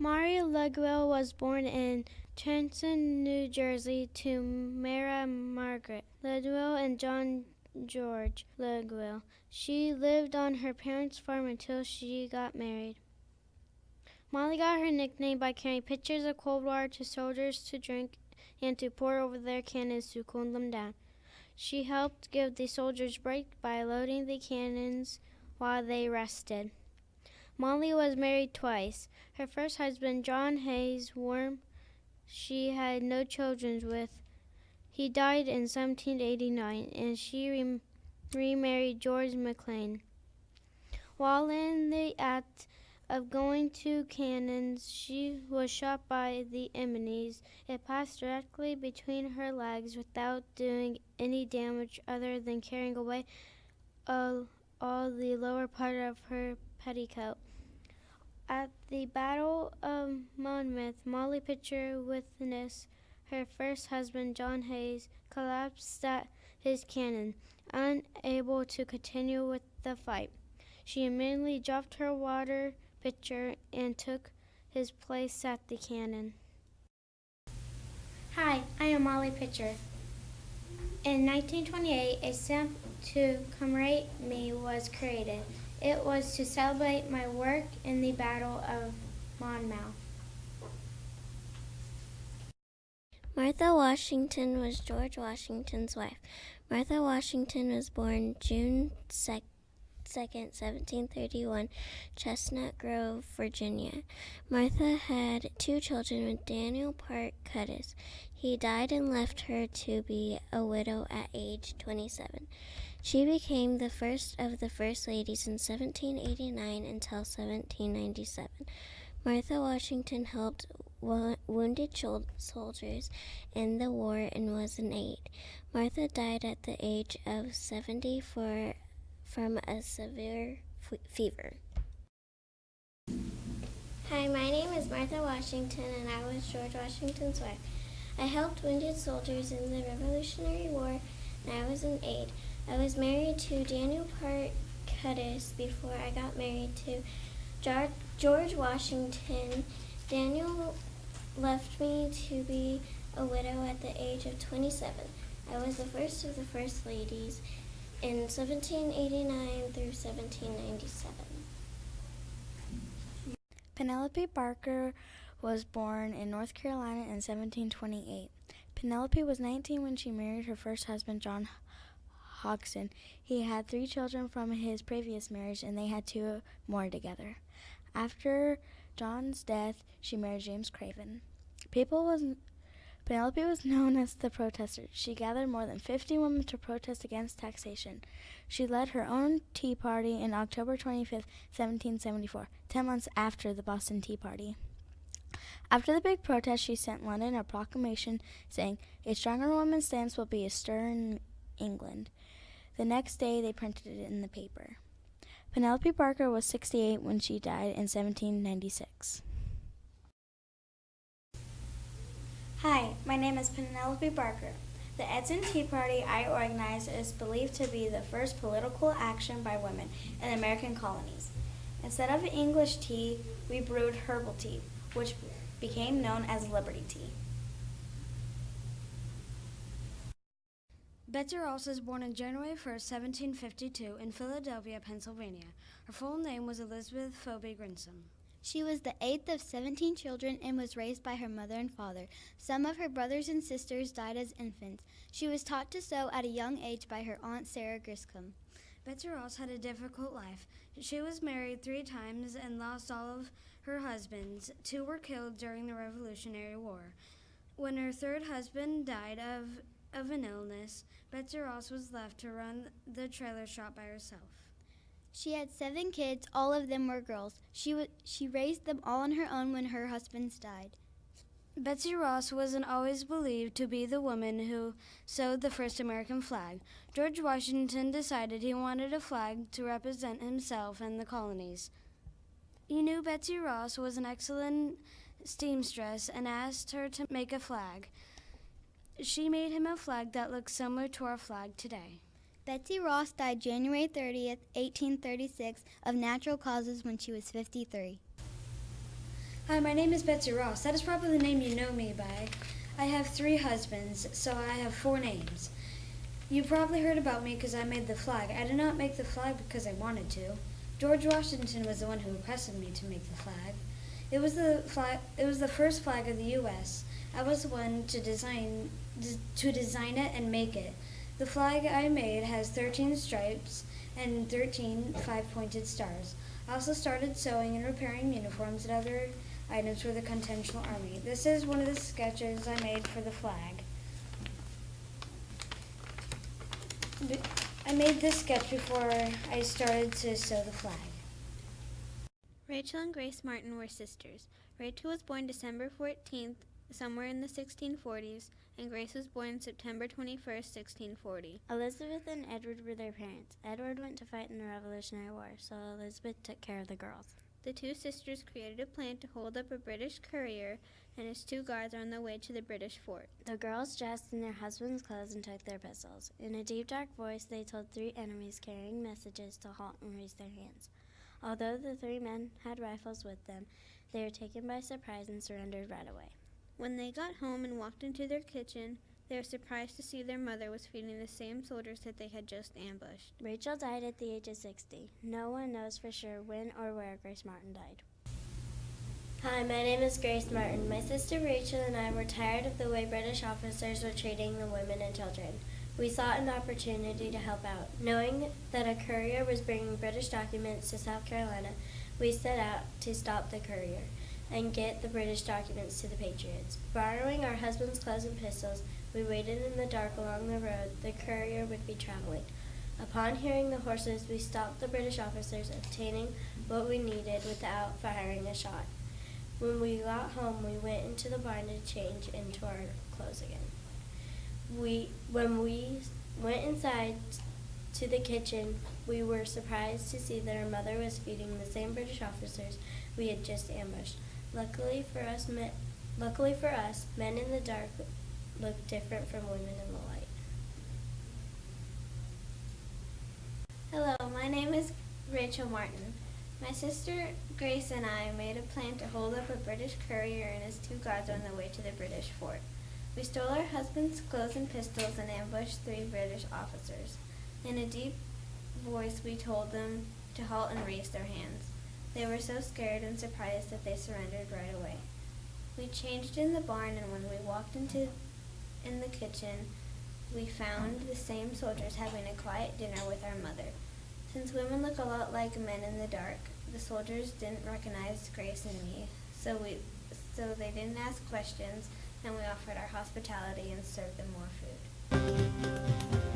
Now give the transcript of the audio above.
Mary Legwell was born in Trenton, New Jersey to Mara Margaret Legwell and John George Legwell. She lived on her parents' farm until she got married. Molly got her nickname by carrying pitchers of cold water to soldiers to drink and to pour over their cannons to cool them down. She helped give the soldiers break by loading the cannons while they rested. Molly was married twice. Her first husband, John Hayes Worm, she had no children with. He died in 1789, and she remarried George McLean. While in the act of going to cannons, she was shot by the enemies. It passed directly between her legs without doing any damage other than carrying away all the lower part of her petticoat. At the Battle of Monmouth, Molly Pitcher witnessed her first husband, John Hayes, collapse at his cannon, unable to continue with the fight. She immediately dropped her water pitcher and took his place at the cannon. Hi, I am Molly Pitcher. In 1928, a stamp to commemorate me was created. It was to celebrate my work in the Battle of Monmouth. Martha Washington was George Washington's wife. Martha Washington was born June 2nd, 1731, Chestnut Grove, Virginia. Martha had 2 children with Daniel Parke Cuddiss. He died and left her to be a widow at age 27. She became the first of the First Ladies in 1789 until 1797. Martha Washington helped wounded soldiers in the war and was an aide. Martha died at the age of 70 from a severe fever. Hi, my name is Martha Washington, and I was George Washington's wife. I helped wounded soldiers in the Revolutionary War, and I was an aide. I was married to Daniel Parke Cuddiss before I got married to George Washington. Daniel left me to be a widow at the age of 27. I was the first of the First Ladies in 1789 through 1797. Penelope Barker was born in North Carolina in 1728. Penelope was 19 when she married her first husband, John Hodgson. He had 3 children from his previous marriage, and they had 2 more together. After John's death, she married James Craven. Penelope was known as the protester. She gathered more than 50 women to protest against taxation. She led her own Tea Party on October 25, 1774, 10 months after the Boston Tea Party. After the big protest, she sent London a proclamation saying, "A stronger woman's stance will be a stir in England." The next day, they printed it in the paper. Penelope Barker was 68 when she died in 1796. Hi, my name is Penelope Barker. The Edson Tea Party I organized is believed to be the first political action by women in the American colonies. Instead of English tea, we brewed herbal tea, which became known as Liberty Tea. Betsy Ross was born on January 1st, 1752 in Philadelphia, Pennsylvania. Her full name was Elizabeth Phoebe Grinsom. She was the 8th of 17 children and was raised by her mother and father. Some of her brothers and sisters died as infants. She was taught to sew at a young age by her Aunt Sarah Griscom. Betsy Ross had a difficult life. She was married 3 times and lost all of her husbands. 2 were killed during the Revolutionary War. When her 3rd husband died of an illness, Betsy Ross was left to run the trailer shop by herself. She had 7 kids, all of them were girls. She raised them all on her own when her husbands died. Betsy Ross wasn't always believed to be the woman who sewed the first American flag. George Washington decided he wanted a flag to represent himself and the colonies. He knew Betsy Ross was an excellent seamstress and asked her to make a flag. She made him a flag that looks similar to our flag today. Betsy Ross died January 30th, 1836, of natural causes when she was 53. Hi, my name is Betsy Ross. That is probably the name you know me by. I have 3 husbands, so I have 4 names. You probably heard about me because I made the flag. I did not make the flag because I wanted to. George Washington was the one who requested me to make the flag. It was the first flag of the U.S. I was the one to design it and make it. The flag I made has 13 stripes and 13 5-pointed stars. I also started sewing and repairing uniforms and other items for the Continental Army. This is one of the sketches I made for the flag. I made this sketch before I started to sew the flag. Rachel and Grace Martin were sisters. Rachel was born December 14th, somewhere in the 1640s, and Grace was born September 21st, 1640. Elizabeth and Edward were their parents. Edward went to fight in the Revolutionary War, so Elizabeth took care of the girls. The 2 sisters created a plan to hold up a British courier and his 2 guards on their way to the British fort. The girls dressed in their husbands' clothes and took their pistols. In a deep, dark voice, they told 3 enemies carrying messages to halt and raise their hands. Although the 3 men had rifles with them, they were taken by surprise and surrendered right away. When they got home and walked into their kitchen, they were surprised to see their mother was feeding the same soldiers that they had just ambushed. Rachel died at the age of 60. No one knows for sure when or where Grace Martin died. Hi, my name is Grace Martin. My sister Rachel and I were tired of the way British officers were treating the women and children. We sought an opportunity to help out. Knowing that a courier was bringing British documents to South Carolina, we set out to stop the courier and get the British documents to the Patriots. Borrowing our husbands' clothes and pistols, we waited in the dark along the road the courier would be traveling. Upon hearing the horses, we stopped the British officers, obtaining what we needed without firing a shot. When we got home, we went into the barn to change into our clothes again. When we went inside to the kitchen, we were surprised to see that our mother was feeding the same British officers we had just ambushed. Luckily for us, men in the dark looked different from women in the light. Hello, my name is Rachel Martin. My sister Grace and I made a plan to hold up a British courier and his 2 guards on the way to the British fort. We stole our husbands' clothes and pistols and ambushed 3 British officers. In a deep voice, we told them to halt and raise their hands. They were so scared and surprised that they surrendered right away. We changed in the barn, and when we walked in the kitchen, we found the same soldiers having a quiet dinner with our mother. Since women look a lot like men in the dark, the soldiers didn't recognize Grace and me, so they didn't ask questions, and we offered our hospitality and served them more food.